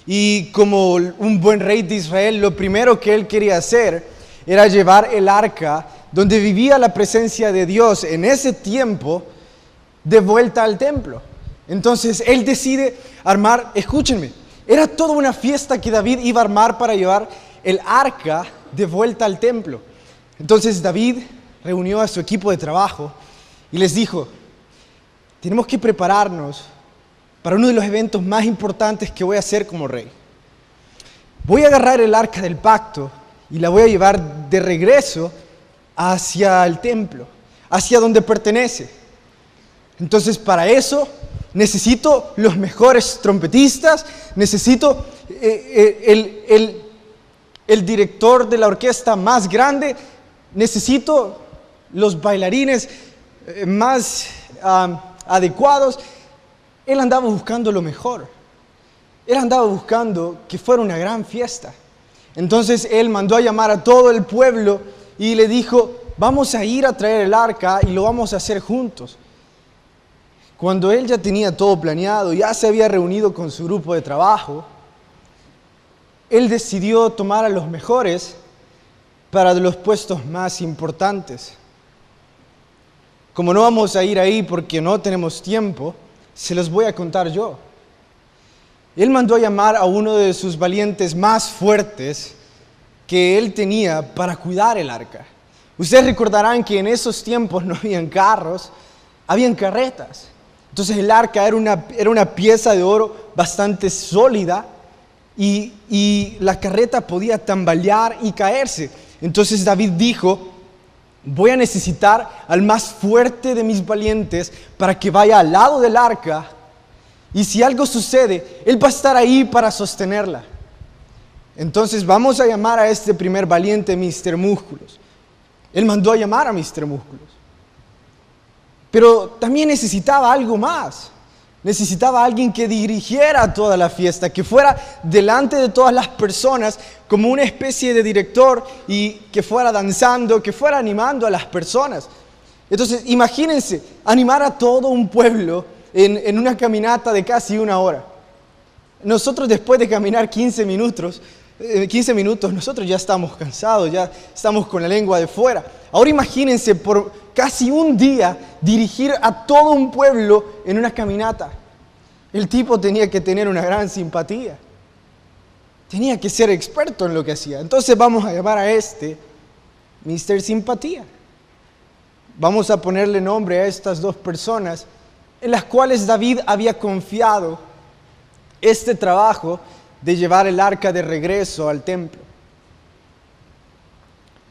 Y como un buen rey de Israel, lo primero que él quería hacer era llevar el arca donde vivía la presencia de Dios en ese tiempo de vuelta al templo. Entonces él decide armar, escúchenme, era toda una fiesta que David iba a armar para llevar el arca de vuelta al templo. Entonces David reunió a su equipo de trabajo y les dijo: tenemos que prepararnos para uno de los eventos más importantes que voy a hacer como rey. Voy a agarrar el arca del pacto y la voy a llevar de regreso hacia el templo, hacia donde pertenece. Entonces, para eso necesito los mejores trompetistas, necesito el director de la orquesta más grande, necesito los bailarines más adecuados. Él andaba buscando lo mejor. Él andaba buscando que fuera una gran fiesta. Entonces él mandó a llamar a todo el pueblo y le dijo: vamos a ir a traer el arca y lo vamos a hacer juntos. Cuando él ya tenía todo planeado, ya se había reunido con su grupo de trabajo, él decidió tomar a los mejores para los puestos más importantes. Como no vamos a ir ahí porque no tenemos tiempo, se los voy a contar yo. Él mandó a llamar a uno de sus valientes más fuertes que él tenía para cuidar el arca. Ustedes recordarán que en esos tiempos no habían carros, habían carretas. Entonces el arca era una pieza de oro bastante sólida y la carreta podía tambalear y caerse. Entonces David dijo: voy a necesitar al más fuerte de mis valientes para que vaya al lado del arca, y si algo sucede, él va a estar ahí para sostenerla. Entonces vamos a llamar a este primer valiente Mr. Músculos. Él mandó a llamar a Mr. Músculos. Pero también necesitaba algo más. Necesitaba alguien que dirigiera toda la fiesta, que fuera delante de todas las personas como una especie de director y que fuera danzando, que fuera animando a las personas. Entonces, imagínense, animar a todo un pueblo en una caminata de casi una hora. Nosotros, después de caminar 15 minutos, nosotros ya estamos cansados, ya estamos con la lengua de fuera. Ahora imagínense por casi un día dirigir a todo un pueblo en una caminata. El tipo tenía que tener una gran simpatía. Tenía que ser experto en lo que hacía. Entonces vamos a llamar a este Mr. Simpatía. Vamos a ponerle nombre a estas dos personas en las cuales David había confiado este trabajo de llevar el arca de regreso al templo.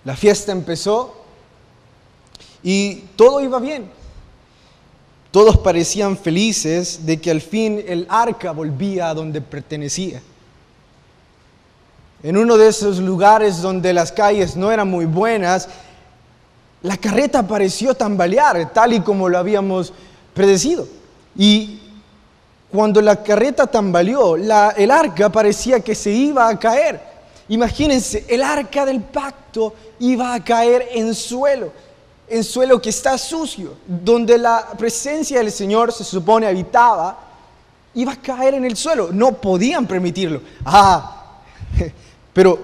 La fiesta empezó y todo iba bien. Todos parecían felices de que al fin el arca volvía a donde pertenecía. En uno de esos lugares donde las calles no eran muy buenas, la carreta pareció tambalear, tal y como lo habíamos predecido. Y cuando la carreta tambaleó, el arca parecía que se iba a caer. Imagínense, el arca del pacto iba a caer en suelo que está sucio, donde la presencia del Señor se supone habitaba, iba a caer en el suelo. No podían permitirlo. Pero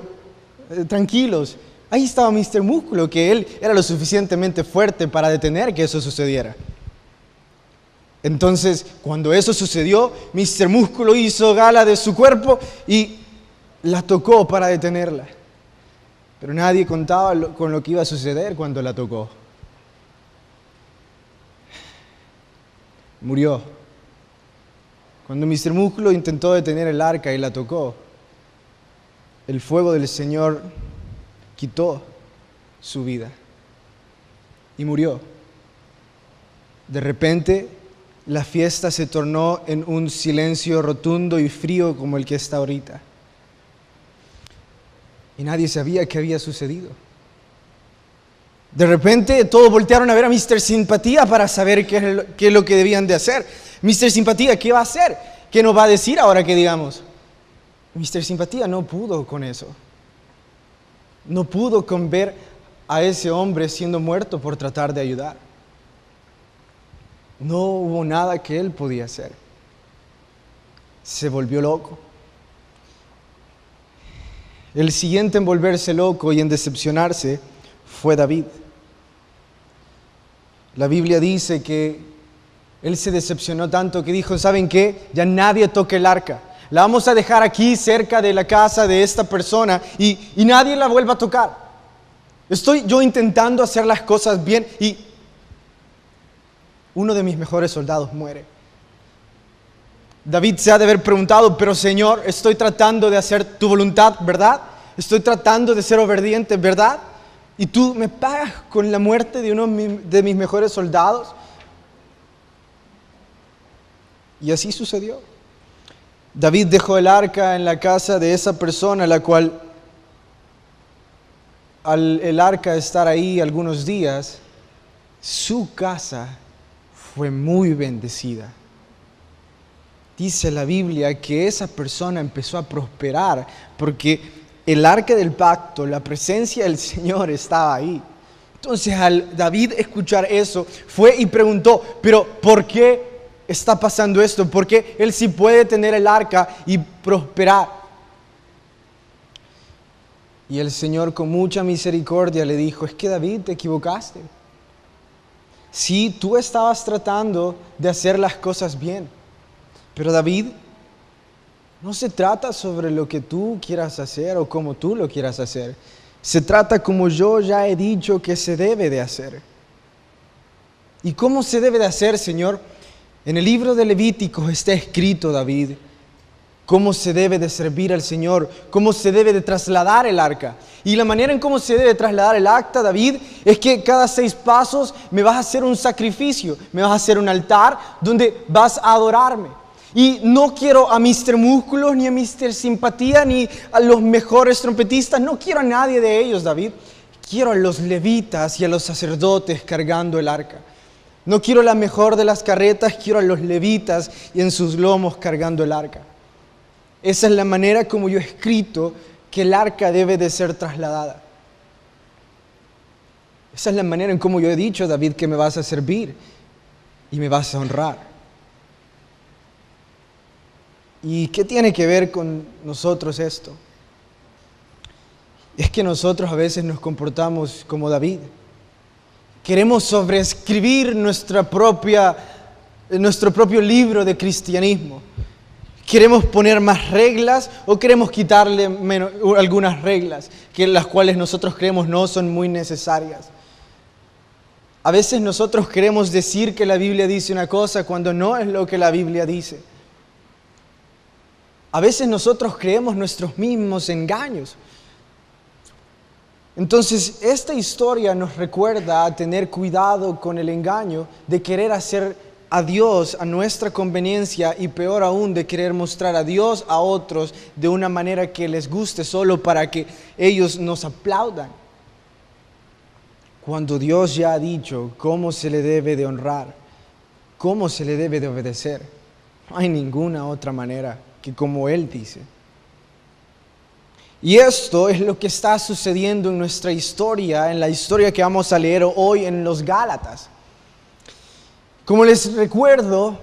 tranquilos, ahí estaba Mr. Músculo, que él era lo suficientemente fuerte para detener que eso sucediera. Entonces, cuando eso sucedió, Mr. Músculo hizo gala de su cuerpo y la tocó para detenerla. Pero nadie contaba con lo que iba a suceder cuando la tocó. Murió. Cuando Mr. Músculo intentó detener el arca y la tocó, el fuego del Señor quitó su vida y murió. De repente, la fiesta se tornó en un silencio rotundo y frío como el que está ahorita. Y nadie sabía qué había sucedido. De repente todos voltearon a ver a Mr. Simpatía para saber qué es lo que debían de hacer. Mr. Simpatía, ¿qué va a hacer? ¿Qué nos va a decir ahora que digamos? Mr. Simpatía no pudo con eso. No pudo con ver a ese hombre siendo muerto por tratar de ayudar. No hubo nada que él podía hacer. Se volvió loco. El siguiente en volverse loco y en decepcionarse fue David. La Biblia dice que él se decepcionó tanto que dijo, ¿saben qué? Ya nadie toque el arca. La vamos a dejar aquí cerca de la casa de esta persona y nadie la vuelva a tocar. Estoy yo intentando hacer las cosas bien y uno de mis mejores soldados muere. David se ha de haber preguntado, pero Señor, estoy tratando de hacer tu voluntad, ¿verdad? Estoy tratando de ser obediente, ¿verdad? Y tú me pagas con la muerte de uno de mis mejores soldados. Y así sucedió. David dejó el arca en la casa de esa persona, la cual, al el arca estar ahí algunos días, su casa fue muy bendecida. Dice la Biblia que esa persona empezó a prosperar porque el arca del pacto, la presencia del Señor estaba ahí. Entonces al David escuchar eso, fue y preguntó, pero ¿por qué está pasando esto? ¿Por qué él sí puede tener el arca y prosperar? Y el Señor con mucha misericordia le dijo, es que David, te equivocaste. Sí, tú estabas tratando de hacer las cosas bien, pero David, no se trata sobre lo que tú quieras hacer o como tú lo quieras hacer. Se trata como yo ya he dicho que se debe de hacer. ¿Y cómo se debe de hacer, Señor? En el libro de Levíticos está escrito, David, cómo se debe de servir al Señor, cómo se debe de trasladar el arca. Y la manera en cómo se debe trasladar el arca, David, es que cada 6 pasos me vas a hacer un sacrificio, me vas a hacer un altar donde vas a adorarme. Y no quiero a Mr. Músculos, ni a Mr. Simpatía, ni a los mejores trompetistas, no quiero a nadie de ellos, David. Quiero a los levitas y a los sacerdotes cargando el arca. No quiero la mejor de las carretas, quiero a los levitas y en sus lomos cargando el arca. Esa es la manera como yo he escrito que el arca debe de ser trasladada. Esa es la manera en cómo yo he dicho, David, que me vas a servir y me vas a honrar. ¿Y qué tiene que ver con nosotros esto? Es que nosotros a veces nos comportamos como David. Queremos sobreescribir nuestro propio libro de cristianismo. Queremos poner más reglas o queremos quitarle algunas reglas, las cuales nosotros creemos no son muy necesarias. A veces nosotros queremos decir que la Biblia dice una cosa cuando no es lo que la Biblia dice. A veces nosotros creemos nuestros mismos engaños. Entonces, esta historia nos recuerda a tener cuidado con el engaño de querer hacer a Dios a nuestra conveniencia y peor aún de querer mostrar a Dios a otros de una manera que les guste solo para que ellos nos aplaudan. Cuando Dios ya ha dicho cómo se le debe de honrar, cómo se le debe de obedecer, no hay ninguna otra manera que como Él dice. Y esto es lo que está sucediendo en nuestra historia, en la historia que vamos a leer hoy en los Gálatas. Como les recuerdo,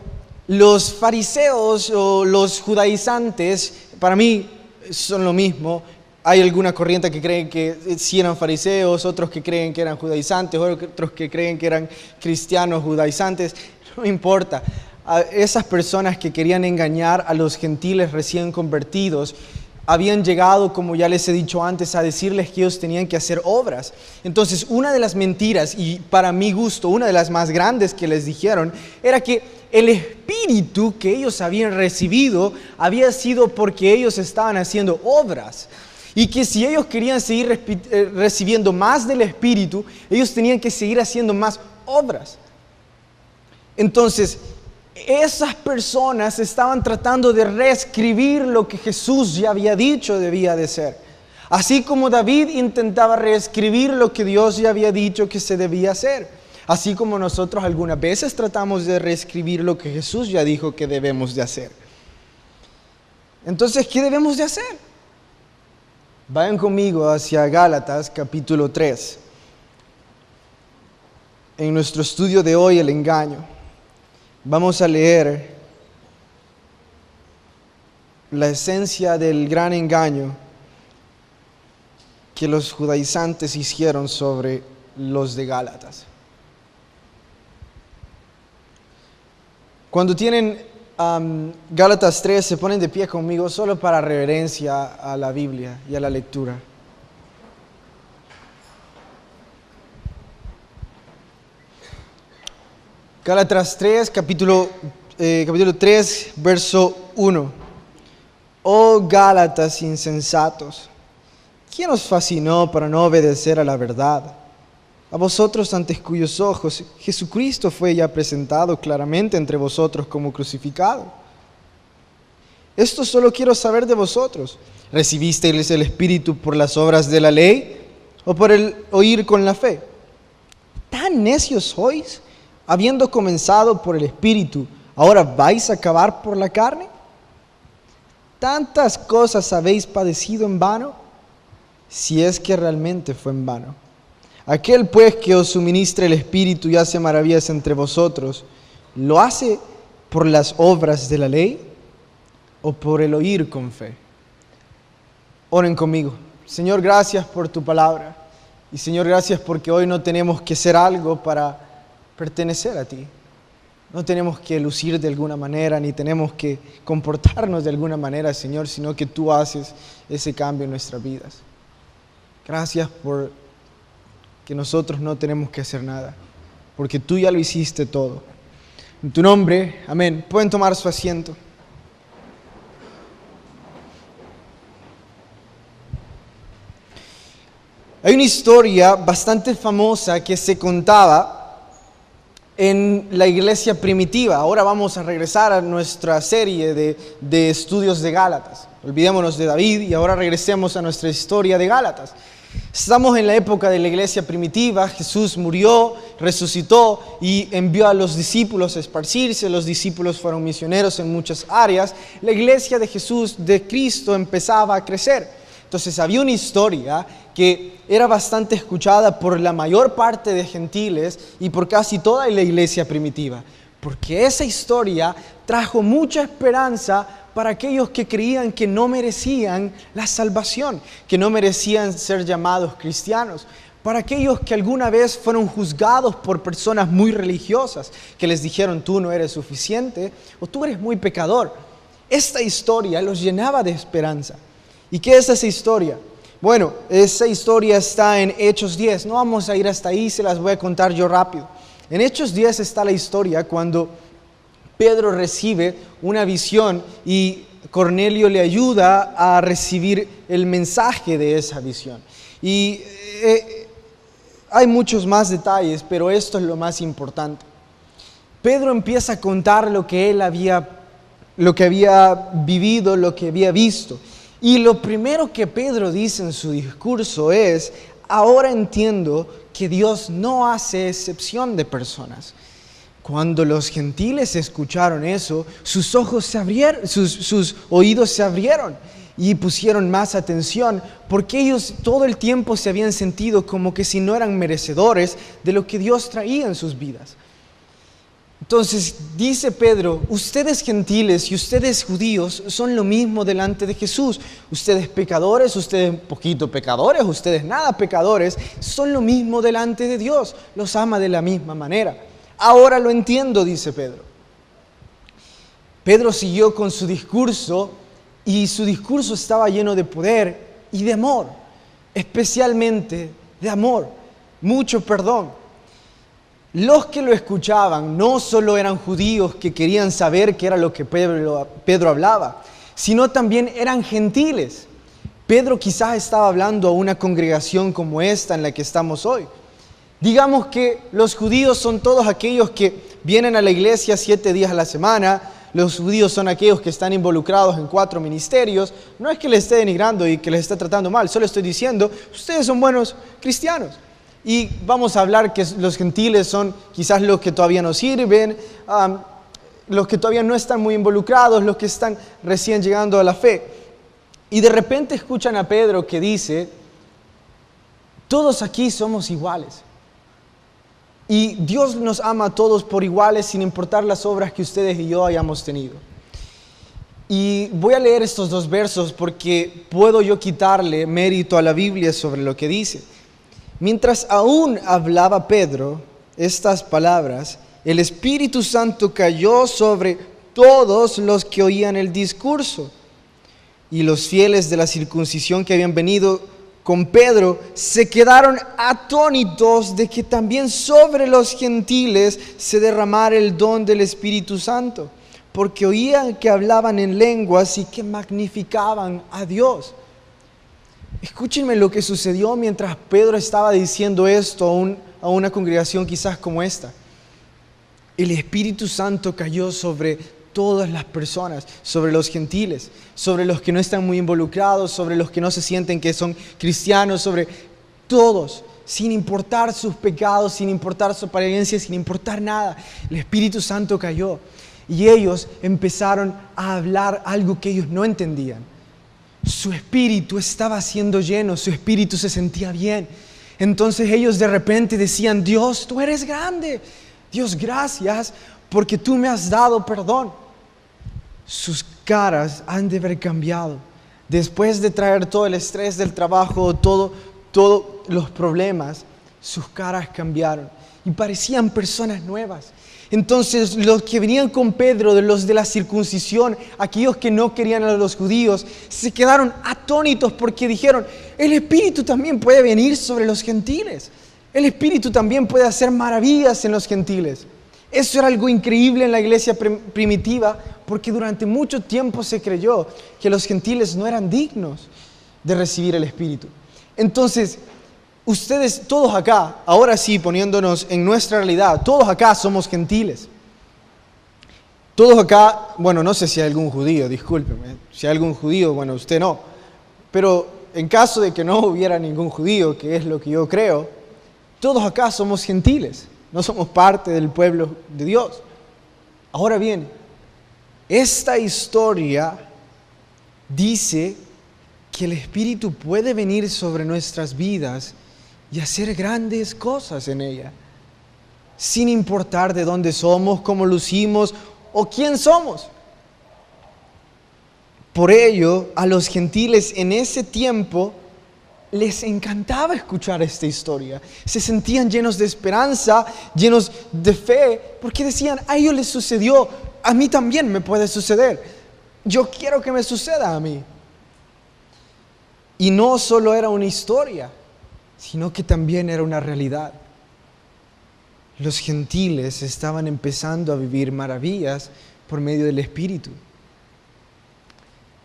los fariseos o los judaizantes, para mí son lo mismo. Hay alguna corriente que creen que sí eran fariseos, otros que creen que eran judaizantes, otros que creen que eran cristianos judaizantes. No importa. A esas personas que querían engañar a los gentiles recién convertidos habían llegado, como ya les he dicho antes, a decirles que ellos tenían que hacer obras. Entonces, una de las mentiras, y para mi gusto, una de las más grandes que les dijeron, era que el espíritu que ellos habían recibido había sido porque ellos estaban haciendo obras. Y que si ellos querían seguir recibiendo más del espíritu, ellos tenían que seguir haciendo más obras. Entonces, esas personas estaban tratando de reescribir lo que Jesús ya había dicho debía de ser. Así como David intentaba reescribir lo que Dios ya había dicho que se debía hacer. Así como nosotros algunas veces tratamos de reescribir lo que Jesús ya dijo que debemos de hacer. Entonces, ¿qué debemos de hacer? Vayan conmigo hacia Gálatas capítulo 3. En nuestro estudio de hoy, el engaño. Vamos a leer la esencia del gran engaño que los judaizantes hicieron sobre los de Gálatas. Cuando tienen Gálatas 3, se ponen de pie conmigo solo para reverencia a la Biblia y a la lectura. Gálatas 3, capítulo 3, verso 1. Oh Gálatas insensatos, ¿quién os fascinó para no obedecer a la verdad? A vosotros ante cuyos ojos Jesucristo fue ya presentado claramente entre vosotros como crucificado. Esto solo quiero saber de vosotros. ¿Recibisteis el Espíritu por las obras de la ley o por el oír con la fe? ¿Tan necios sois? Habiendo comenzado por el Espíritu, ¿ahora vais a acabar por la carne? ¿Tantas cosas habéis padecido en vano? Si es que realmente fue en vano. Aquel pues que os suministra el Espíritu y hace maravillas entre vosotros, ¿lo hace por las obras de la ley o por el oír con fe? Oren conmigo. Señor, gracias por tu palabra. Y Señor, gracias porque hoy no tenemos que hacer algo para pertenecer a ti. No tenemos que lucir de alguna manera, ni tenemos que comportarnos de alguna manera, Señor, sino que tú haces ese cambio en nuestras vidas. Gracias por que nosotros no tenemos que hacer nada, porque tú ya lo hiciste todo. En tu nombre, amén. Pueden tomar su asiento. Hay una historia bastante famosa que se contaba en la iglesia primitiva. Ahora vamos a regresar a nuestra serie de estudios de Gálatas. Olvidémonos de David y ahora regresemos a nuestra historia de Gálatas. Estamos en la época de la iglesia primitiva. Jesús murió, resucitó y envió a los discípulos a esparcirse. Los discípulos fueron misioneros en muchas áreas. La iglesia de Jesús, de Cristo, empezaba a crecer. Entonces había una historia que era bastante escuchada por la mayor parte de gentiles y por casi toda la iglesia primitiva, porque esa historia trajo mucha esperanza para aquellos que creían que no merecían la salvación, que no merecían ser llamados cristianos, para aquellos que alguna vez fueron juzgados por personas muy religiosas, que les dijeron tú no eres suficiente o tú eres muy pecador. Esta historia los llenaba de esperanza. ¿Y qué es esa historia? Bueno, esa historia está en Hechos 10. No vamos a ir hasta ahí, se las voy a contar yo rápido. En Hechos 10 está la historia cuando Pedro recibe una visión y Cornelio le ayuda a recibir el mensaje de esa visión. Y hay muchos más detalles, pero esto es lo más importante. Pedro empieza a contar lo que él había vivido, lo que había visto. Y lo primero que Pedro dice en su discurso es: ahora entiendo que Dios no hace excepción de personas. Cuando los gentiles escucharon eso, sus ojos se abrieron, sus oídos se abrieron y pusieron más atención, porque ellos todo el tiempo se habían sentido como que si no eran merecedores de lo que Dios traía en sus vidas. Entonces dice Pedro: ustedes gentiles y ustedes judíos son lo mismo delante de Jesús. Ustedes pecadores, ustedes poquito pecadores, ustedes nada pecadores, son lo mismo delante de Dios. Los ama de la misma manera. Ahora lo entiendo, dice Pedro. Pedro siguió con su discurso y su discurso estaba lleno de poder y de amor, especialmente de amor, mucho perdón. Los que lo escuchaban no solo eran judíos que querían saber qué era lo que Pedro hablaba, sino también eran gentiles. Pedro quizás estaba hablando a una congregación como esta en la que estamos hoy. Digamos que los judíos son todos aquellos que vienen a la iglesia 7 días a la semana. Los judíos son aquellos que están involucrados en 4 ministerios. No es que les esté denigrando y que les esté tratando mal, solo estoy diciendo, ustedes son buenos cristianos. Y vamos a hablar que los gentiles son quizás los que todavía no sirven, los que todavía no están muy involucrados, los que están recién llegando a la fe. Y de repente escuchan a Pedro que dice: todos aquí somos iguales. Y Dios nos ama a todos por iguales sin importar las obras que ustedes y yo hayamos tenido. Y voy a leer estos dos versos porque puedo yo quitarle mérito a la Biblia sobre lo que dice. Mientras aún hablaba Pedro estas palabras, el Espíritu Santo cayó sobre todos los que oían el discurso. Y los fieles de la circuncisión que habían venido con Pedro se quedaron atónitos de que también sobre los gentiles se derramara el don del Espíritu Santo, porque oían que hablaban en lenguas y que magnificaban a Dios. Escúchenme lo que sucedió mientras Pedro estaba diciendo esto a una congregación quizás como esta. El Espíritu Santo cayó sobre todas las personas, sobre los gentiles, sobre los que no están muy involucrados, sobre los que no se sienten que son cristianos, sobre todos, sin importar sus pecados, sin importar su apariencia, sin importar nada. El Espíritu Santo cayó y ellos empezaron a hablar algo que ellos no entendían. Su espíritu estaba siendo lleno, su espíritu se sentía bien. Entonces ellos de repente decían: Dios, tú eres grande. Dios, gracias porque tú me has dado perdón. Sus caras han de haber cambiado. Después de traer todo el estrés del trabajo, todos los problemas, sus caras cambiaron y parecían personas nuevas. Entonces los que venían con Pedro, de los de la circuncisión, aquellos que no querían a los judíos, se quedaron atónitos porque dijeron: el Espíritu también puede venir sobre los gentiles. El Espíritu también puede hacer maravillas en los gentiles. Eso era algo increíble en la iglesia primitiva, porque durante mucho tiempo se creyó que los gentiles no eran dignos de recibir el Espíritu. Entonces, ustedes todos acá, ahora sí poniéndonos en nuestra realidad, todos acá somos gentiles. Todos acá, bueno, no sé si hay algún judío, discúlpeme, si hay algún judío, bueno, usted no. Pero en caso de que no hubiera ningún judío, que es lo que yo creo, todos acá somos gentiles, no somos parte del pueblo de Dios. Ahora bien, esta historia dice que el Espíritu puede venir sobre nuestras vidas y hacer grandes cosas en ella, sin importar de dónde somos, cómo lucimos o quién somos. Por ello, a los gentiles en ese tiempo les encantaba escuchar esta historia. Se sentían llenos de esperanza, llenos de fe, porque decían: a ellos les sucedió, a mí también me puede suceder. Yo quiero que me suceda a mí. Y no solo era una historia, sino que también era una realidad. Los gentiles estaban empezando a vivir maravillas por medio del Espíritu.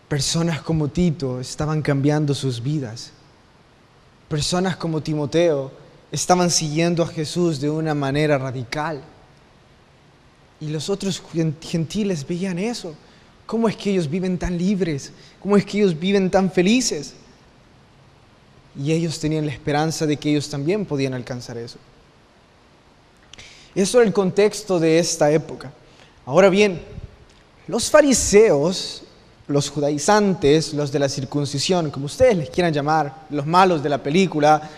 Personas como Tito estaban cambiando sus vidas. Personas como Timoteo estaban siguiendo a Jesús de una manera radical. Y los otros gentiles veían eso. ¿Cómo es que ellos viven tan libres? ¿Cómo es que ellos viven tan felices? Y ellos tenían la esperanza de que ellos también podían alcanzar eso. Eso era el contexto de esta época. Ahora bien, los fariseos, los judaizantes, los de la circuncisión, como ustedes les quieran llamar, los malos de la película,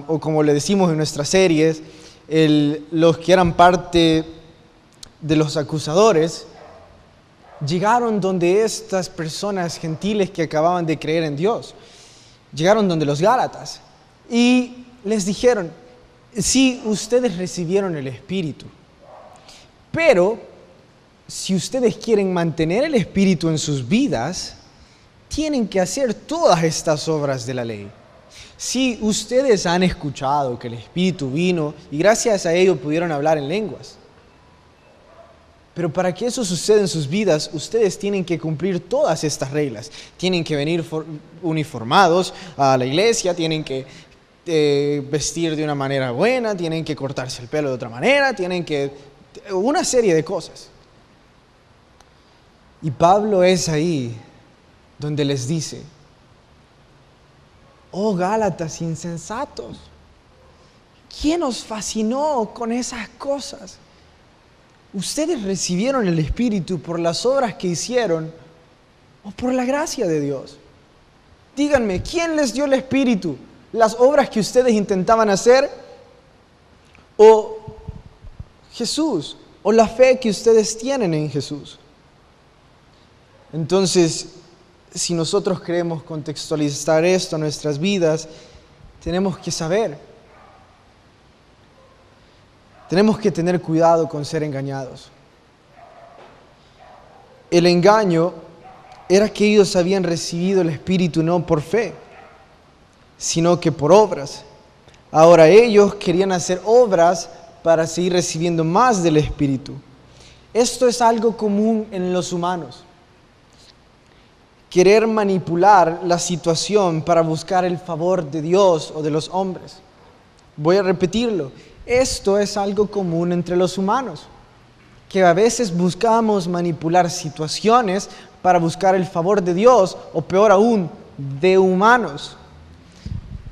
o como le decimos en nuestras series, los que eran parte de los acusadores, llegaron donde estas personas gentiles que acababan de creer en Dios. Llegaron donde los Gálatas y les dijeron: sí, ustedes recibieron el Espíritu, pero si ustedes quieren mantener el Espíritu en sus vidas, tienen que hacer todas estas obras de la ley. Sí, ustedes han escuchado que el Espíritu vino y gracias a ello pudieron hablar en lenguas. Pero para que eso suceda en sus vidas, ustedes tienen que cumplir todas estas reglas. Tienen que venir uniformados a la iglesia, tienen que vestir de una manera buena, tienen que cortarse el pelo de otra manera, una serie de cosas. Y Pablo es ahí donde les dice: oh Gálatas insensatos, ¿quién os fascinó con esas cosas? ¿Ustedes recibieron el Espíritu por las obras que hicieron o por la gracia de Dios? Díganme, ¿quién les dio el Espíritu? ¿Las obras que ustedes intentaban hacer? ¿O Jesús? ¿O la fe que ustedes tienen en Jesús? Entonces, si nosotros queremos contextualizar esto en nuestras vidas, tenemos que saber, tenemos que tener cuidado con ser engañados. El engaño era que ellos habían recibido el Espíritu no por fe, sino que por obras. Ahora ellos querían hacer obras para seguir recibiendo más del Espíritu. Esto es algo común en los humanos. Querer manipular la situación para buscar el favor de Dios o de los hombres. Voy a repetirlo. Esto es algo común entre los humanos, que a veces buscamos manipular situaciones para buscar el favor de Dios o peor aún, de humanos.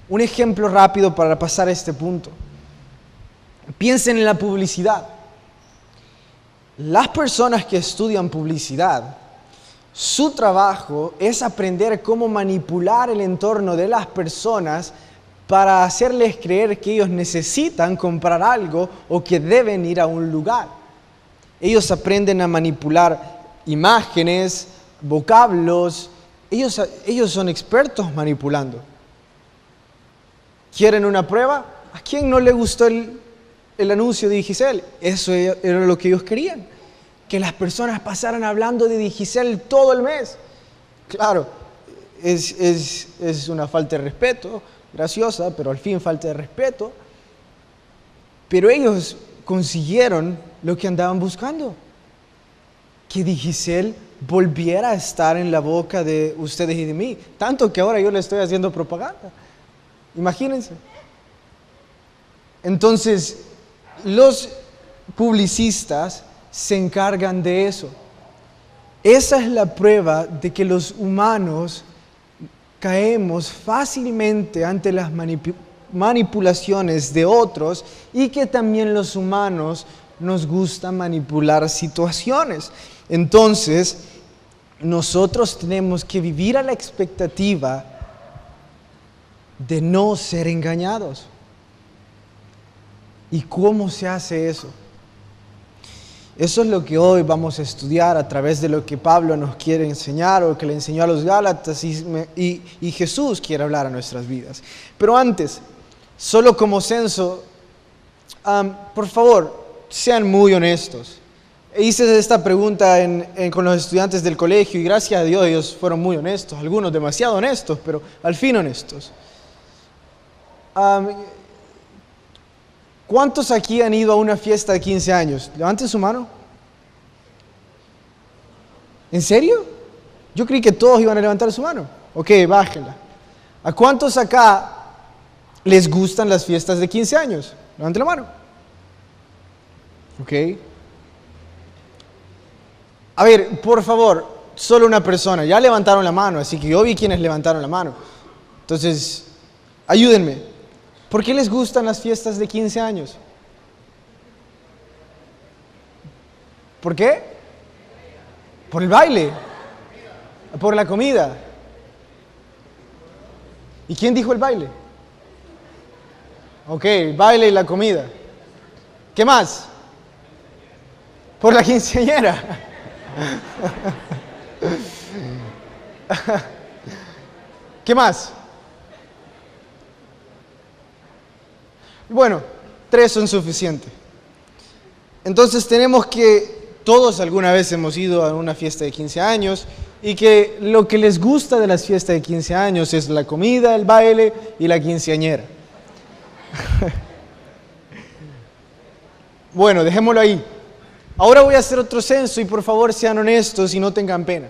Un ejemplo rápido para pasar a este punto. Piensen en la publicidad. Las personas que estudian publicidad, su trabajo es aprender cómo manipular el entorno de las personas para hacerles creer que ellos necesitan comprar algo o que deben ir a un lugar. Ellos aprenden a manipular imágenes, vocablos. Ellos son expertos manipulando. ¿Quieren una prueba? ¿A quién no le gustó el anuncio de Digicel? Eso era lo que ellos querían. Que las personas pasaran hablando de Digicel todo el mes. Claro, es una falta de respeto, graciosa, pero al fin falta de respeto. Pero ellos consiguieron lo que andaban buscando. Que Digicel volviera a estar en la boca de ustedes y de mí. Tanto que ahora yo le estoy haciendo propaganda. Imagínense. Entonces, los publicistas se encargan de eso. Esa es la prueba de que los humanos caemos fácilmente ante las manipulaciones de otros y que también los humanos nos gusta manipular situaciones. Entonces, nosotros tenemos que vivir a la expectativa de no ser engañados. ¿Y cómo se hace eso? Eso es lo que hoy vamos a estudiar a través de lo que Pablo nos quiere enseñar o que le enseñó a los Gálatas y Jesús quiere hablar a nuestras vidas. Pero antes, solo como censo, por favor, sean muy honestos. Hice esta pregunta con los estudiantes del colegio y gracias a Dios ellos fueron muy honestos, algunos demasiado honestos, pero al fin honestos. ¿Cuántos aquí han ido a una fiesta de 15 años? Levanten su mano. ¿En serio? Yo creí que todos iban a levantar su mano. Ok, bájenla. ¿A cuántos acá les gustan las fiestas de 15 años? Levanten la mano. Ok. A ver, por favor, solo una persona. Ya levantaron la mano, así que yo vi quienes levantaron la mano. Entonces, ayúdenme. ¿Por qué les gustan las fiestas de 15 años? ¿Por qué? ¿Por el baile? ¿Por la comida? ¿Y quién dijo el baile? Ok, el baile y la comida. ¿Qué más? Por la quinceañera. ¿Qué más? Bueno, 3 son suficientes. Entonces tenemos que, todos alguna vez hemos ido a una fiesta de 15 años y que lo que les gusta de las fiestas de 15 años es la comida, el baile y la quinceañera. Bueno, dejémoslo ahí. Ahora voy a hacer otro censo y por favor sean honestos y no tengan pena.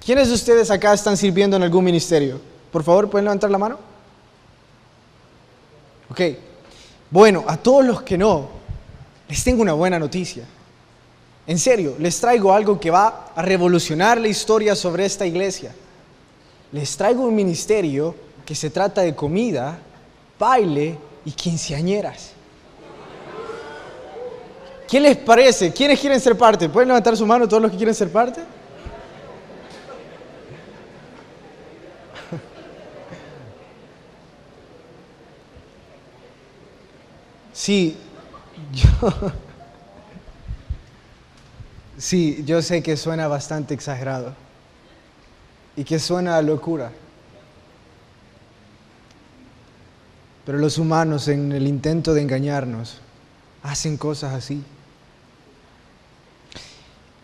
¿Quiénes de ustedes acá están sirviendo en algún ministerio? Por favor, ¿pueden levantar la mano? Ok. Bueno, a todos los que no, les tengo una buena noticia. En serio, les traigo algo que va a revolucionar la historia sobre esta iglesia. Les traigo un ministerio que se trata de comida, baile y quinceañeras. ¿Qué les parece? ¿Quiénes quieren ser parte? ¿Pueden levantar su mano todos los que quieren ser parte? Sí, Sí, yo sé que suena bastante exagerado y que suena a locura. Pero los humanos, en el intento de engañarnos, hacen cosas así.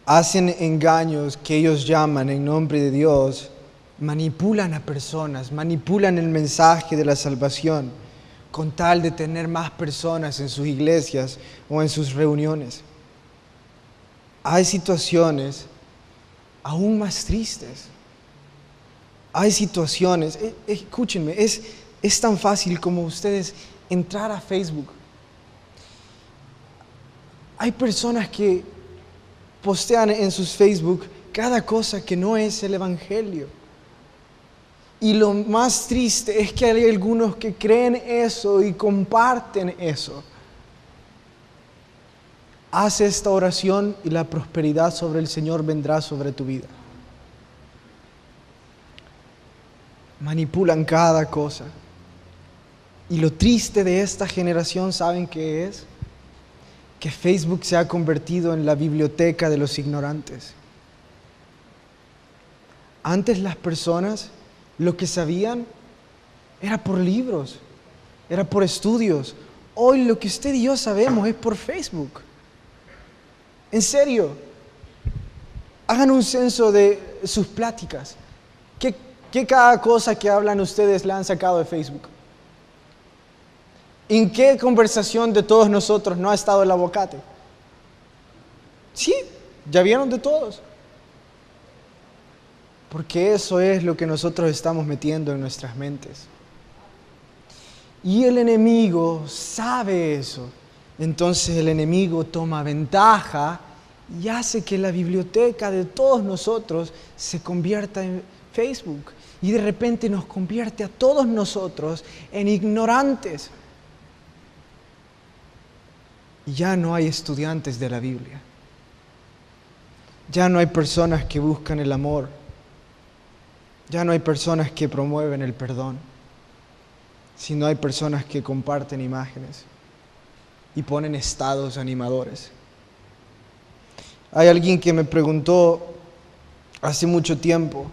Hacen engaños que ellos llaman en nombre de Dios, manipulan a personas, manipulan el mensaje de la salvación con tal de tener más personas en sus iglesias o en sus reuniones. Hay situaciones aún más tristes. Hay situaciones, escúchenme, es tan fácil como ustedes entrar a Facebook. Hay personas que postean en sus Facebook cada cosa que no es el Evangelio. Y lo más triste es que hay algunos que creen eso y comparten eso. Haz esta oración y la prosperidad sobre el Señor vendrá sobre tu vida. Manipulan cada cosa. Y lo triste de esta generación, ¿saben qué es? Que Facebook se ha convertido en la biblioteca de los ignorantes. Antes las personas lo que sabían era por libros, era por estudios. Hoy lo que usted y yo sabemos es por Facebook. En serio, hagan un censo de sus pláticas. ¿Qué cada cosa que hablan ustedes la han sacado de Facebook? ¿En qué conversación de todos nosotros no ha estado el aguacate? Sí, ya vieron de todos. Porque eso es lo que nosotros estamos metiendo en nuestras mentes. Y el enemigo sabe eso. Entonces el enemigo toma ventaja y hace que la biblioteca de todos nosotros se convierta en Facebook. Y de repente nos convierte a todos nosotros en ignorantes. Y ya no hay estudiantes de la Biblia. Ya no hay personas que buscan el amor. Ya no hay personas que promueven el perdón. Sino hay personas que comparten imágenes y ponen estados animadores. Hay alguien que me preguntó hace mucho tiempo: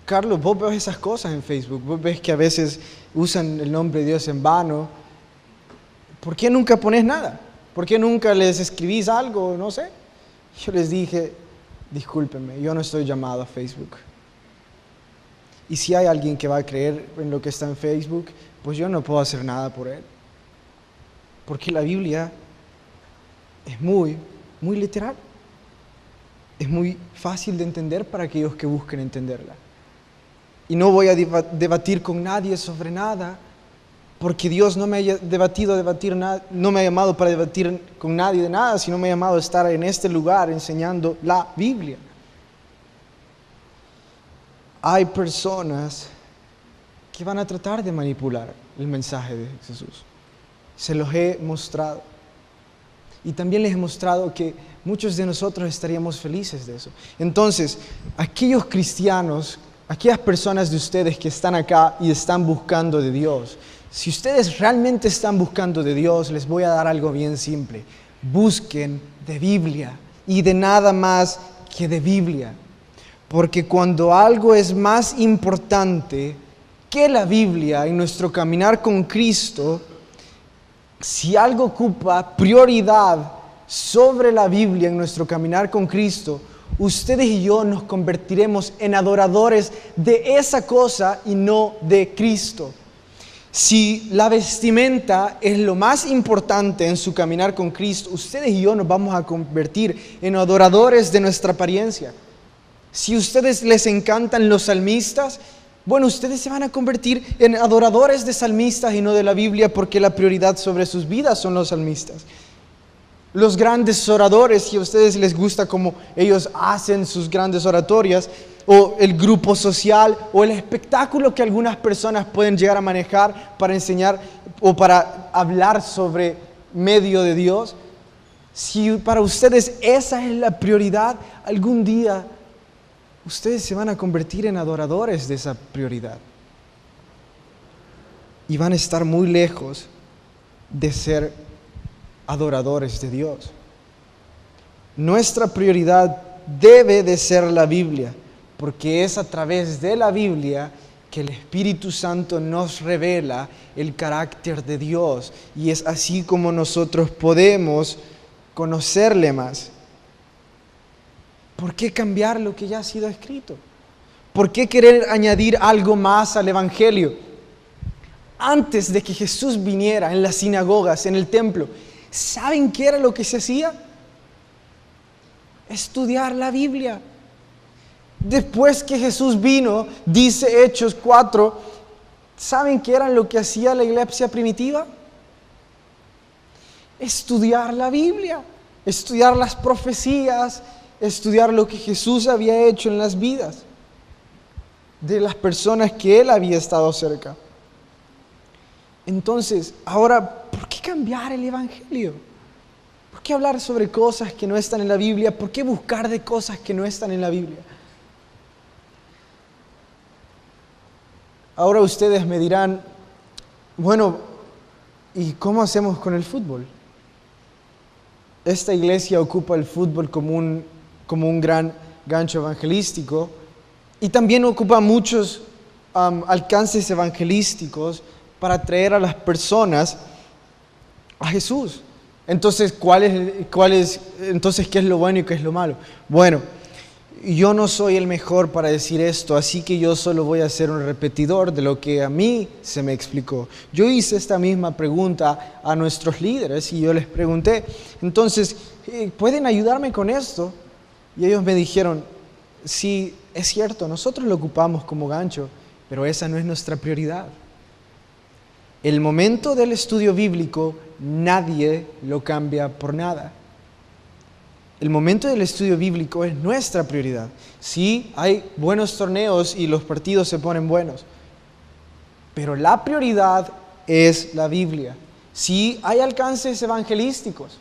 Carlos, vos ves esas cosas en Facebook, vos ves que a veces usan el nombre de Dios en vano. ¿Por qué nunca pones nada? ¿Por qué nunca les escribís algo? No sé. Yo les dije: discúlpenme, yo no estoy llamado a Facebook. Y si hay alguien que va a creer en lo que está en Facebook, pues yo no puedo hacer nada por él. Porque la Biblia es muy literal. Es muy fácil de entender para aquellos que busquen entenderla. Y no voy a debatir con nadie sobre nada, porque Dios no me ha no me ha llamado para debatir con nadie de nada, sino me ha llamado a estar en este lugar enseñando la Biblia. Hay personas que van a tratar de manipular el mensaje de Jesús. Se los he mostrado. Y también les he mostrado que muchos de nosotros estaríamos felices de eso. Entonces, aquellos cristianos, aquellas personas de ustedes que están acá y están buscando de Dios, si ustedes realmente están buscando de Dios, les voy a dar algo bien simple. Busquen de Biblia y de nada más que de Biblia. Porque cuando algo es más importante que la Biblia en nuestro caminar con Cristo, si algo ocupa prioridad sobre la Biblia en nuestro caminar con Cristo, ustedes y yo nos convertiremos en adoradores de esa cosa y no de Cristo. Si la vestimenta es lo más importante en su caminar con Cristo, ustedes y yo nos vamos a convertir en adoradores de nuestra apariencia. Si a ustedes les encantan los salmistas, bueno, ustedes se van a convertir en adoradores de salmistas y no de la Biblia, porque la prioridad sobre sus vidas son los salmistas. Los grandes oradores, si a ustedes les gusta cómo ellos hacen sus grandes oratorias, o el grupo social, o el espectáculo que algunas personas pueden llegar a manejar para enseñar o para hablar sobre medio de Dios, si para ustedes esa es la prioridad, algún día ustedes se van a convertir en adoradores de esa prioridad. Y van a estar muy lejos de ser adoradores de Dios. nuestra prioridad debe de ser la Biblia, porque es a través de la Biblia que el Espíritu Santo nos revela el carácter de Dios, y es así como nosotros podemos conocerle más. ¿Por qué cambiar lo que ya ha sido escrito? ¿Por qué querer añadir algo más al Evangelio? Antes de que Jesús viniera en las sinagogas, en el templo, ¿saben qué era lo que se hacía? Estudiar la Biblia. Después que Jesús vino, dice Hechos 4, ¿saben qué era lo que hacía la iglesia primitiva? Estudiar la Biblia, estudiar las profecías, estudiar lo que Jesús había hecho en las vidas de las personas que Él había estado cerca. Entonces, ahora, ¿por qué cambiar el Evangelio? ¿Por qué hablar sobre cosas que no están en la Biblia? ¿Por qué buscar de cosas que no están en la Biblia? Ahora ustedes me dirán, bueno, ¿y cómo hacemos con el fútbol? Esta iglesia ocupa el fútbol como un gran gancho evangelístico, y también ocupa muchos alcances evangelísticos para traer a las personas a Jesús. Entonces, entonces, ¿qué es lo bueno y qué es lo malo? Bueno, yo no soy el mejor para decir esto, así que yo solo voy a ser un repetidor de lo que a mí se me explicó. Yo hice esta misma pregunta a nuestros líderes y yo les pregunté, entonces, ¿pueden ayudarme con esto? Y ellos me dijeron, sí, es cierto, nosotros lo ocupamos como gancho, pero esa no es nuestra prioridad. El momento del estudio bíblico nadie lo cambia por nada. El momento del estudio bíblico es nuestra prioridad. Sí, hay buenos torneos y los partidos se ponen buenos, pero la prioridad es la Biblia. Sí, hay alcances evangelísticos.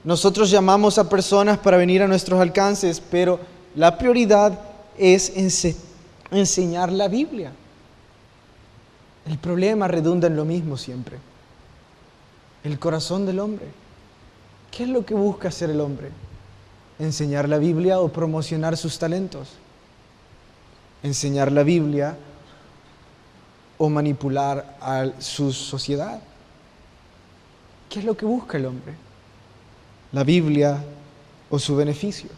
Nosotros llamamos a personas para venir a nuestros alcances, pero la prioridad es enseñar la Biblia. El problema redunda en lo mismo siempre. El corazón del hombre. ¿Qué es lo que busca hacer el hombre? ¿Enseñar la Biblia o promocionar sus talentos? ¿Enseñar la Biblia o manipular a su sociedad? ¿Qué es lo que busca el hombre? ¿La Biblia o su beneficio?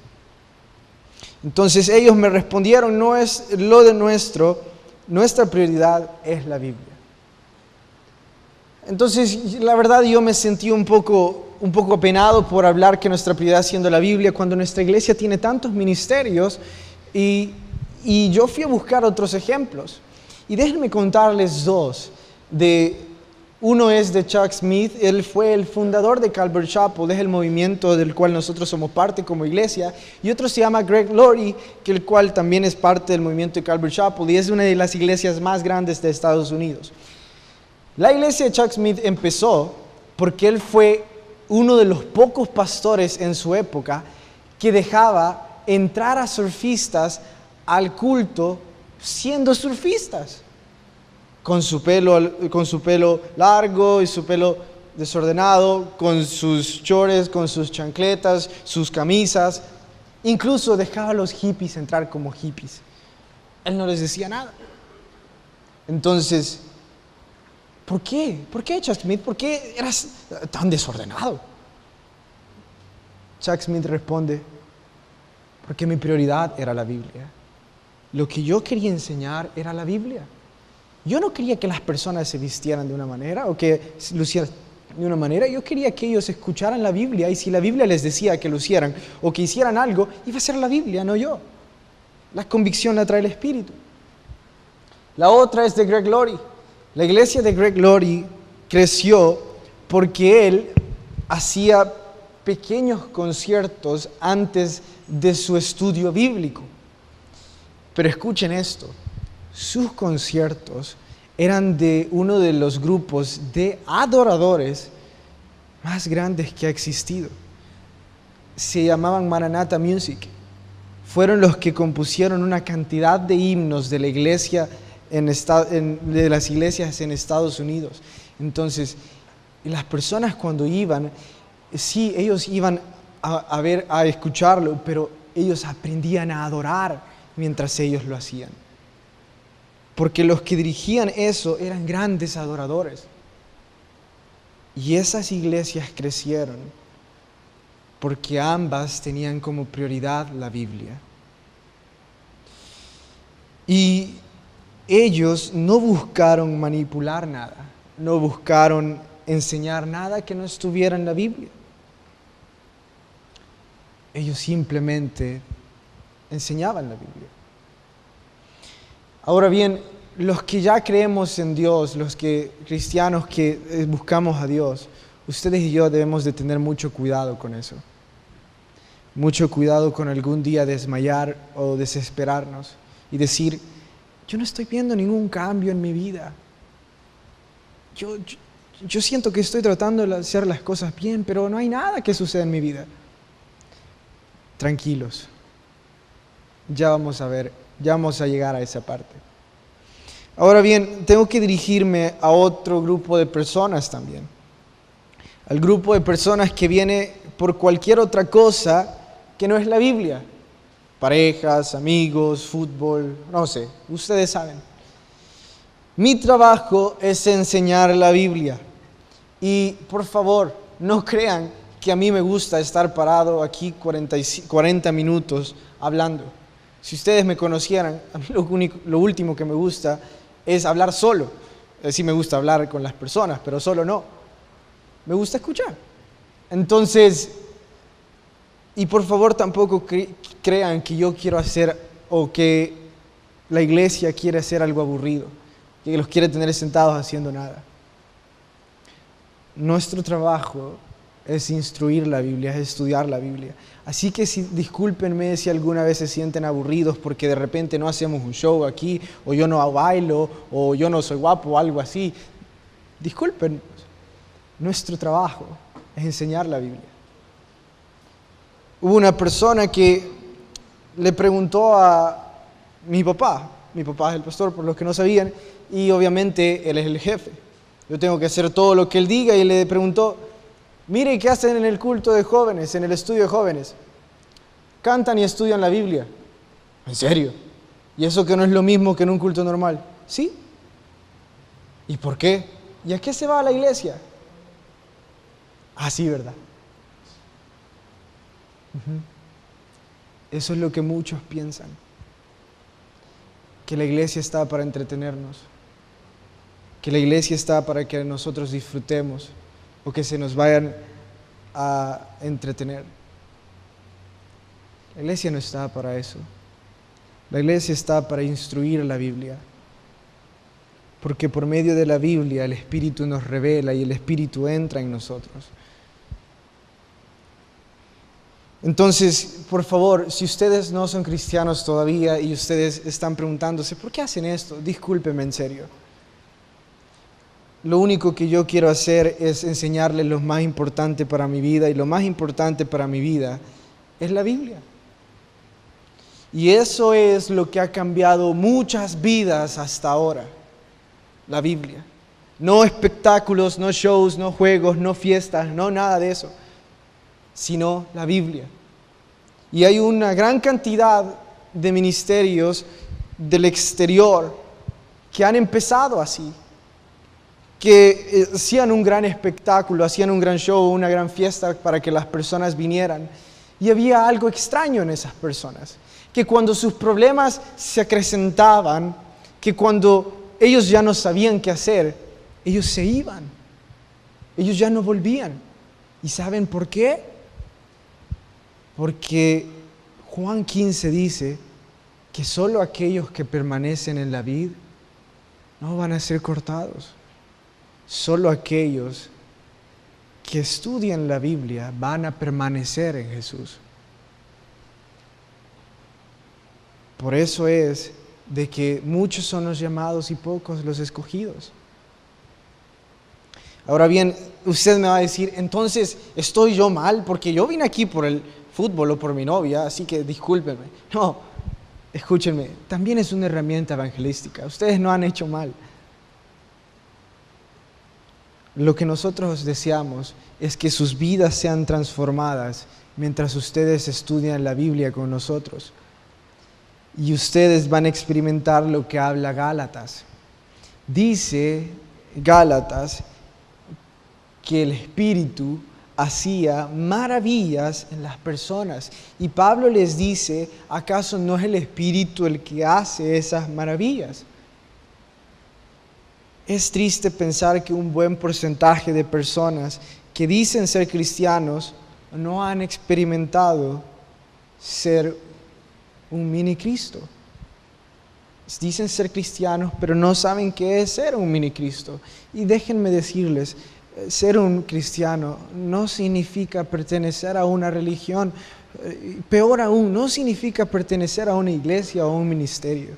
Entonces ellos me respondieron, no es lo de nuestra prioridad es la Biblia. Entonces, la verdad, yo me sentí un poco apenado por hablar que nuestra prioridad siendo la Biblia, cuando nuestra iglesia tiene tantos ministerios, y yo fui a buscar otros ejemplos. Y déjenme contarles dos. Uno es de Chuck Smith. Él fue el fundador de Calvary Chapel, es el movimiento del cual nosotros somos parte como iglesia. Y otro se llama Greg Laurie, el cual también es parte del movimiento de Calvary Chapel y es una de las iglesias más grandes de Estados Unidos. La iglesia de Chuck Smith empezó porque él fue uno de los pocos pastores en su época que dejaba entrar a surfistas al culto siendo surfistas, con su pelo largo y su pelo desordenado, con sus chores, con sus chancletas, sus camisas. Incluso dejaba a los hippies entrar como hippies. Él no les decía nada. Entonces, ¿por qué? ¿Por qué, Chuck Smith? ¿Por qué eras tan desordenado? Chuck Smith responde, porque mi prioridad era la Biblia. Lo que yo quería enseñar era la Biblia. Yo no quería que las personas se vistieran de una manera o que lucieran de una manera. Yo quería que ellos escucharan la Biblia, y si la Biblia les decía que lucieran o que hicieran algo, iba a ser la Biblia, no yo. La convicción la trae el Espíritu. La otra es de Greg Laurie. La iglesia de Greg Laurie creció porque él hacía pequeños conciertos antes de su estudio bíblico. Pero escuchen esto. Sus conciertos eran de uno de los grupos de adoradores más grandes que ha existido. Se llamaban Maranatha Music. Fueron los que compusieron una cantidad de himnos de la iglesia de las iglesias en Estados Unidos. Entonces, las personas cuando iban, sí, ellos iban a escucharlo, pero ellos aprendían a adorar mientras ellos lo hacían. Porque los que dirigían eso eran grandes adoradores. Y esas iglesias crecieron porque ambas tenían como prioridad la Biblia. Y ellos no buscaron manipular nada, no buscaron enseñar nada que no estuviera en la Biblia. Ellos simplemente enseñaban la Biblia. Ahora bien, los que ya creemos en Dios, cristianos que buscamos a Dios, ustedes y yo debemos de tener mucho cuidado con eso. Mucho cuidado con algún día desmayar o desesperarnos y decir, yo no estoy viendo ningún cambio en mi vida. Yo siento que estoy tratando de hacer las cosas bien, pero no hay nada que suceda en mi vida. Tranquilos. Ya vamos a llegar a esa parte. Ahora bien, tengo que dirigirme a otro grupo de personas también. Al grupo de personas que viene por cualquier otra cosa que no es la Biblia. Parejas, amigos, fútbol, no sé, ustedes saben. Mi trabajo es enseñar la Biblia. Y por favor, no crean que a mí me gusta estar parado aquí 40 minutos hablando. Si ustedes me conocieran, a mí lo último que me gusta es hablar solo. Sí me gusta hablar con las personas, pero solo no. Me gusta escuchar. Entonces, y por favor tampoco crean que yo quiero hacer o que la iglesia quiere hacer algo aburrido, que los quiere tener sentados haciendo nada. Nuestro trabajo es instruir la Biblia, es estudiar la Biblia. Así que discúlpenme si alguna vez se sienten aburridos porque de repente no hacemos un show aquí, o yo no bailo, o yo no soy guapo, o algo así. Disculpen, nuestro trabajo es enseñar la Biblia. Hubo una persona que le preguntó a mi papá es el pastor, por los que no sabían, y obviamente él es el jefe. Yo tengo que hacer todo lo que él diga, y le preguntó, mire, ¿qué hacen en el culto de jóvenes, en el estudio de jóvenes? Cantan y estudian la Biblia. ¿En serio? ¿Y eso que no es lo mismo que en un culto normal? Sí. ¿Y por qué? ¿Y a qué se va a la iglesia? Ah, sí, ¿verdad? Eso es lo que muchos piensan. Que la iglesia está para entretenernos. Que la iglesia está para que nosotros disfrutemos o que se nos vayan a entretener. La iglesia no está para eso. La iglesia está para instruir la Biblia. Porque por medio de la Biblia el Espíritu nos revela y el Espíritu entra en nosotros. Entonces, por favor, si ustedes no son cristianos todavía y ustedes están preguntándose, ¿por qué hacen esto? Discúlpenme, en serio. Lo único que yo quiero hacer es enseñarles lo más importante para mi vida, y lo más importante para mi vida es la Biblia. Y eso es lo que ha cambiado muchas vidas hasta ahora, la Biblia. No espectáculos, no shows, no juegos, no fiestas, no nada de eso, sino la Biblia. Y hay una gran cantidad de ministerios del exterior que han empezado así, que hacían un gran espectáculo, hacían un gran show, una gran fiesta para que las personas vinieran. Y había algo extraño en esas personas, que cuando sus problemas se acrecentaban, que cuando ellos ya no sabían qué hacer, ellos se iban, ellos ya no volvían. ¿Y saben por qué? Porque Juan 15 dice que solo aquellos que permanecen en la vid no van a ser cortados. Solo aquellos que estudian la Biblia van a permanecer en Jesús. Por eso es de que muchos son los llamados y pocos los escogidos. Ahora bien, usted me va a decir, entonces, ¿estoy yo mal? Porque yo vine aquí por el fútbol o por mi novia, así que discúlpenme. No, escúchenme, también es una herramienta evangelística. Ustedes no han hecho mal. Lo que nosotros deseamos es que sus vidas sean transformadas mientras ustedes estudian la Biblia con nosotros. Y ustedes van a experimentar lo que habla Gálatas. Dice Gálatas que el Espíritu hacía maravillas en las personas. Y Pablo les dice, ¿acaso no es el Espíritu el que hace esas maravillas? Es triste pensar que un buen porcentaje de personas que dicen ser cristianos no han experimentado ser un mini Cristo. Dicen ser cristianos, pero no saben qué es ser un mini Cristo. Y déjenme decirles, ser un cristiano no significa pertenecer a una religión. Peor aún, no significa pertenecer a una iglesia o a un ministerio.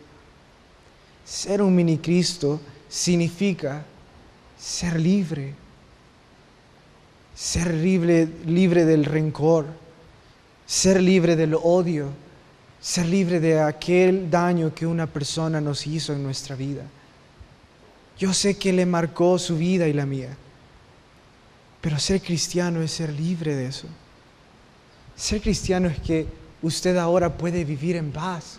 Ser un mini Cristo significa ser libre. Ser libre del rencor. Ser libre del odio. Ser libre de aquel daño que una persona nos hizo en nuestra vida. Yo sé que le marcó su vida y la mía. Pero ser cristiano es ser libre de eso. Ser cristiano es que usted ahora puede vivir en paz.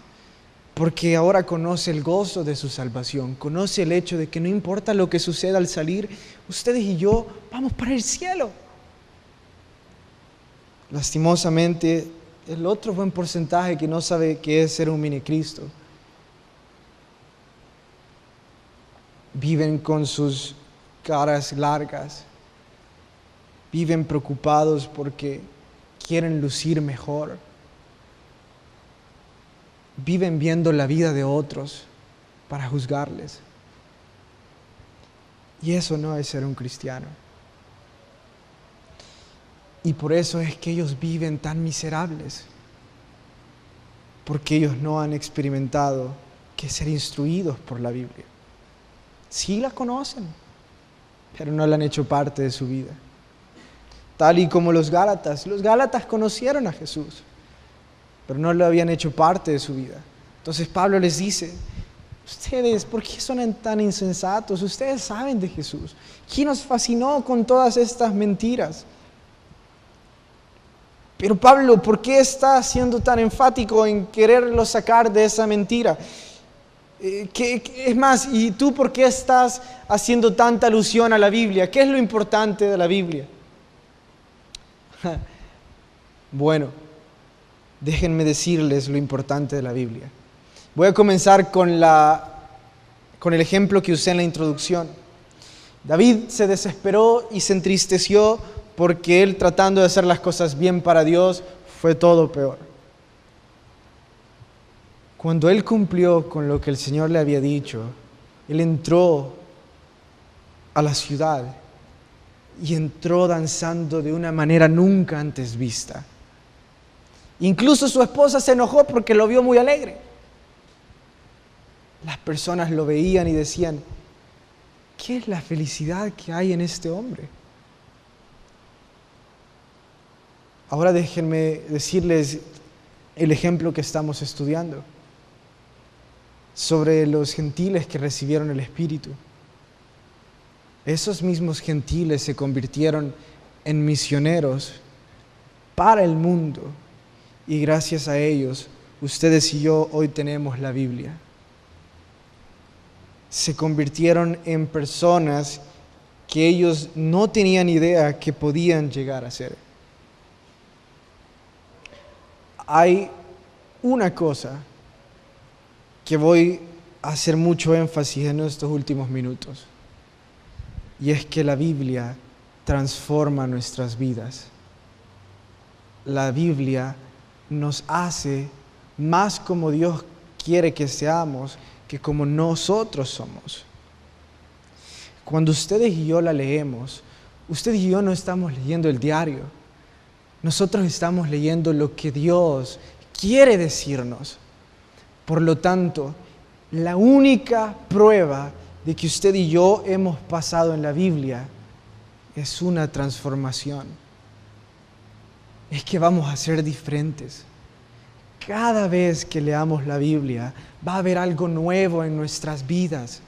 Porque ahora conoce el gozo de su salvación. Conoce el hecho de que no importa lo que suceda al salir, ustedes y yo vamos para el cielo. Lastimosamente, el otro buen porcentaje que no sabe qué es ser un mini Cristo, viven con sus caras largas, viven preocupados porque quieren lucir mejor, viven viendo la vida de otros para juzgarles. Y eso no es ser un cristiano. Y por eso es que ellos viven tan miserables, porque ellos no han experimentado que ser instruidos por la Biblia. Sí la conocen, pero no la han hecho parte de su vida. Tal y como los Gálatas conocieron a Jesús, pero no lo habían hecho parte de su vida. Entonces Pablo les dice, ustedes, ¿por qué son tan insensatos? Ustedes saben de Jesús. ¿Quién nos fascinó con todas estas mentiras? Pero Pablo, ¿por qué está siendo tan enfático en quererlo sacar de esa mentira? Es más, ¿y tú por qué estás haciendo tanta alusión a la Biblia? ¿Qué es lo importante de la Biblia? Bueno, déjenme decirles lo importante de la Biblia. Voy a comenzar con el ejemplo que usé en la introducción. David se desesperó y se entristeció porque él, tratando de hacer las cosas bien para Dios, fue todo peor. Cuando él cumplió con lo que el Señor le había dicho, él entró a la ciudad y entró danzando de una manera nunca antes vista. Incluso su esposa se enojó porque lo vio muy alegre. Las personas lo veían y decían, ¿qué es la felicidad que hay en este hombre? Ahora déjenme decirles el ejemplo que estamos estudiando sobre los gentiles que recibieron el Espíritu. Esos mismos gentiles se convirtieron en misioneros para el mundo y gracias a ellos, ustedes y yo hoy tenemos la Biblia. Se convirtieron en personas que ellos no tenían idea que podían llegar a ser. Hay una cosa que voy a hacer mucho énfasis en estos últimos minutos, y es que la Biblia transforma nuestras vidas. La Biblia nos hace más como Dios quiere que seamos que como nosotros somos. Cuando ustedes y yo la leemos, ustedes y yo no estamos leyendo el diario. Nosotros estamos leyendo lo que Dios quiere decirnos. Por lo tanto, la única prueba de que usted y yo hemos pasado en la Biblia es una transformación. Es que vamos a ser diferentes. Cada vez que leamos la Biblia va a haber algo nuevo en nuestras vidas.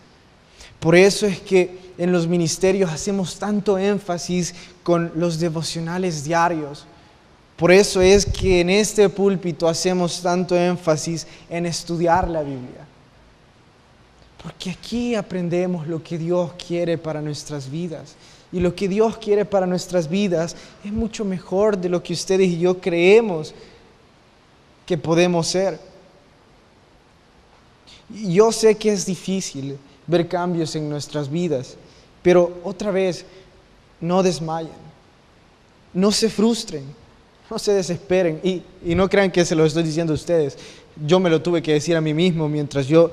Por eso es que en los ministerios hacemos tanto énfasis con los devocionales diarios. Por eso es que en este púlpito hacemos tanto énfasis en estudiar la Biblia. Porque aquí aprendemos lo que Dios quiere para nuestras vidas. Y lo que Dios quiere para nuestras vidas es mucho mejor de lo que ustedes y yo creemos que podemos ser. Y yo sé que es difícil ver cambios en nuestras vidas, pero otra vez, no desmayen, no se frustren, no se desesperen y no crean que se lo estoy diciendo a ustedes. Yo me lo tuve que decir a mí mismo mientras yo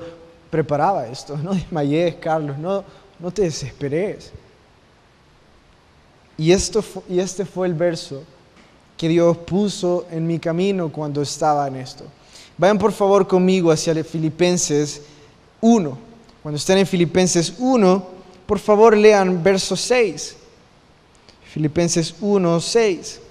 preparaba esto. No desmayes, Carlos, no te desesperes. Y este fue el verso que Dios puso en mi camino cuando estaba en esto. Vayan por favor conmigo hacia Filipenses 1. Cuando estén en Filipenses 1, por favor lean verso 6. Filipenses 1, 6.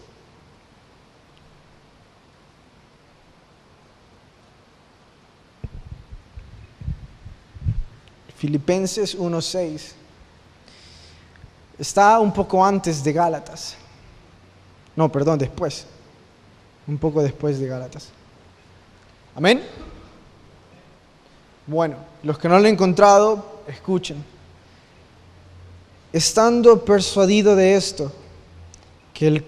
Filipenses 1, 6. Está un poco antes de Gálatas. No, perdón, después. Un poco después de Gálatas. ¿Amén? Bueno, los que no lo han encontrado, escuchen. Estando persuadido de esto, que el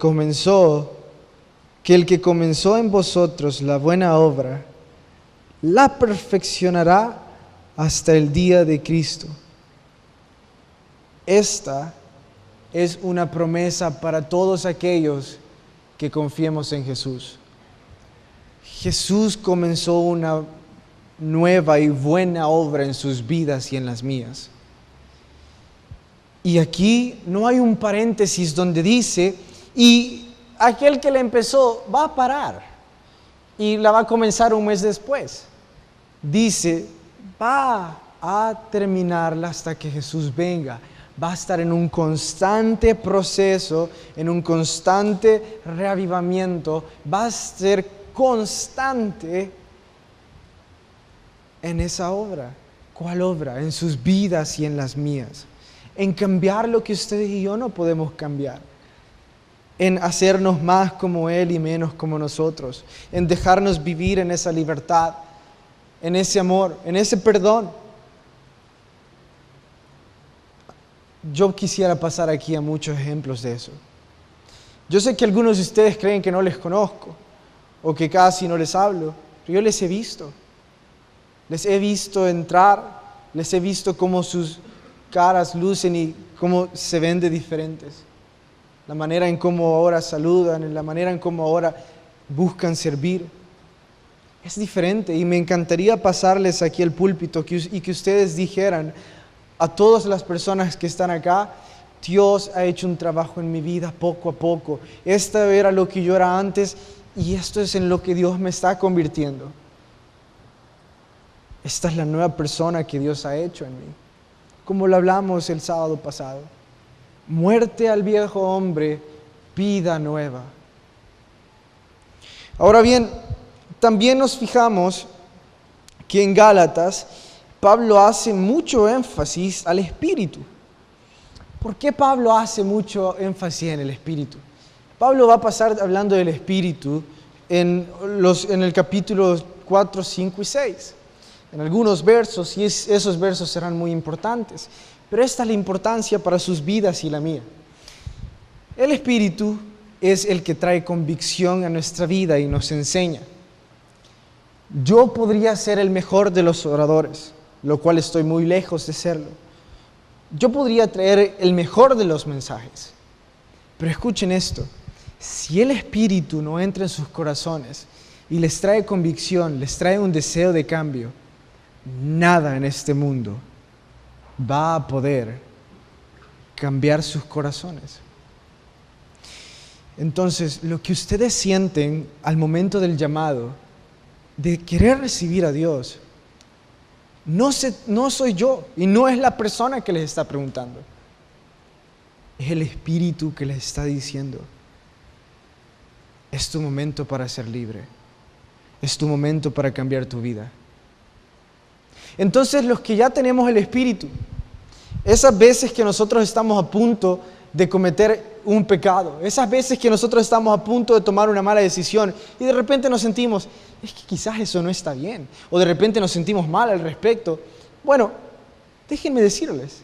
que comenzó en vosotros la buena obra, la perfeccionará hasta el día de Cristo. Esta es una promesa para todos aquellos que confiemos en Jesús. Jesús comenzó una nueva y buena obra en sus vidas y en las mías. Y aquí no hay un paréntesis donde dice, y aquel que la empezó va a parar y la va a comenzar un mes después. Dice, va a terminarla hasta que Jesús venga. Va a estar en un constante proceso, en un constante reavivamiento. Va a ser constante en esa obra. ¿Cuál obra? En sus vidas y en las mías. En cambiar lo que ustedes y yo no podemos cambiar. En hacernos más como Él y menos como nosotros. En dejarnos vivir en esa libertad, en ese amor, en ese perdón. Yo quisiera pasar aquí a muchos ejemplos de eso. Yo sé que algunos de ustedes creen que no les conozco o que casi no les hablo, pero yo les he visto. Les he visto entrar, les he visto cómo sus caras lucen y cómo se ven de diferentes. La manera en cómo ahora saludan, la manera en cómo ahora buscan servir. Es diferente y me encantaría pasarles aquí el púlpito y que ustedes dijeran a todas las personas que están acá, Dios ha hecho un trabajo en mi vida poco a poco. Esto era lo que yo era antes y esto es en lo que Dios me está convirtiendo. Esta es la nueva persona que Dios ha hecho en mí. Como lo hablamos el sábado pasado. Muerte al viejo hombre, vida nueva. Ahora bien, también nos fijamos que en Gálatas Pablo hace mucho énfasis al Espíritu. ¿Por qué Pablo hace mucho énfasis en el Espíritu? Pablo va a pasar hablando del Espíritu en el capítulo 4, 5 y 6. En algunos versos, y esos versos serán muy importantes. Pero esta es la importancia para sus vidas y la mía. El Espíritu es el que trae convicción a nuestra vida y nos enseña. Yo podría ser el mejor de los oradores, lo cual estoy muy lejos de serlo. Yo podría traer el mejor de los mensajes. Pero escuchen esto, si el Espíritu no entra en sus corazones y les trae convicción, les trae un deseo de cambio, nada en este mundo va a poder cambiar sus corazones. Entonces, lo que ustedes sienten al momento del llamado, de querer recibir a Dios, no soy yo y no es la persona que les está preguntando. Es el Espíritu que les está diciendo, es tu momento para ser libre, es tu momento para cambiar tu vida. Entonces los que ya tenemos el Espíritu, Esas veces que nosotros estamos a punto de cometer un pecado, esas veces que nosotros estamos a punto de tomar una mala decisión y de repente nos sentimos, es que quizás eso no está bien, o de repente nos sentimos mal al respecto. Bueno, déjenme decirles,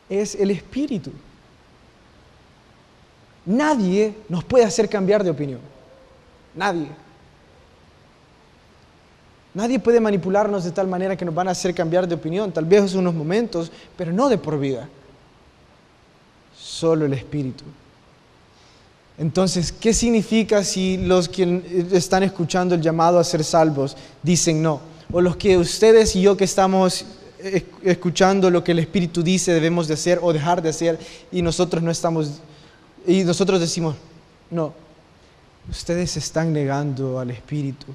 es el Espíritu. Nadie nos puede hacer cambiar de opinión. Nadie. Nadie puede manipularnos de tal manera que nos van a hacer cambiar de opinión, tal vez unos momentos, pero no de por vida. Solo el Espíritu. Entonces, ¿qué significa si los que están escuchando el llamado a ser salvos dicen no? O los que ustedes y yo que estamos escuchando lo que el Espíritu dice debemos de hacer o dejar de hacer y nosotros no estamos, y nosotros decimos no. Ustedes están negando al Espíritu.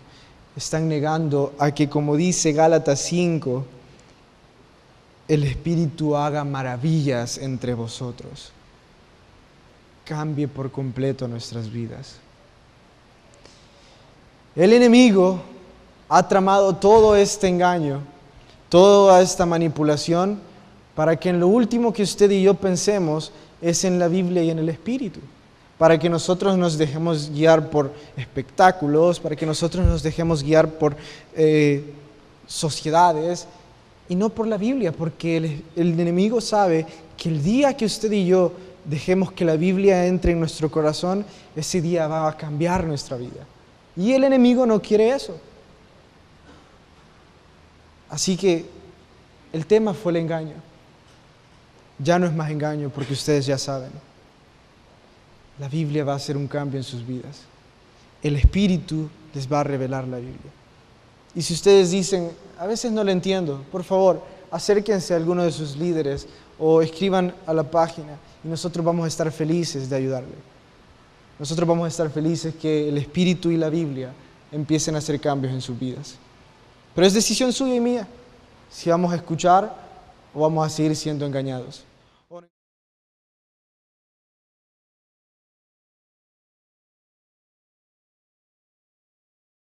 Están negando a que, como dice Gálatas 5, el Espíritu haga maravillas entre vosotros. Cambie por completo nuestras vidas. El enemigo ha tramado todo este engaño, toda esta manipulación, para que en lo último que usted y yo pensemos es en la Biblia y en el Espíritu. Para que nosotros nos dejemos guiar por espectáculos, para que nosotros nos dejemos guiar por sociedades y no por la Biblia, porque el enemigo sabe que el día que usted y yo dejemos que la Biblia entre en nuestro corazón, ese día va a cambiar nuestra vida. Y el enemigo no quiere eso. Así que el tema fue el engaño. Ya no es más engaño porque ustedes ya saben. La Biblia va a hacer un cambio en sus vidas. El Espíritu les va a revelar la Biblia. Y si ustedes dicen, a veces no lo entiendo, por favor, acérquense a alguno de sus líderes o escriban a la página y nosotros vamos a estar felices de ayudarle. Nosotros vamos a estar felices que el Espíritu y la Biblia empiecen a hacer cambios en sus vidas. Pero es decisión suya y mía si vamos a escuchar o vamos a seguir siendo engañados.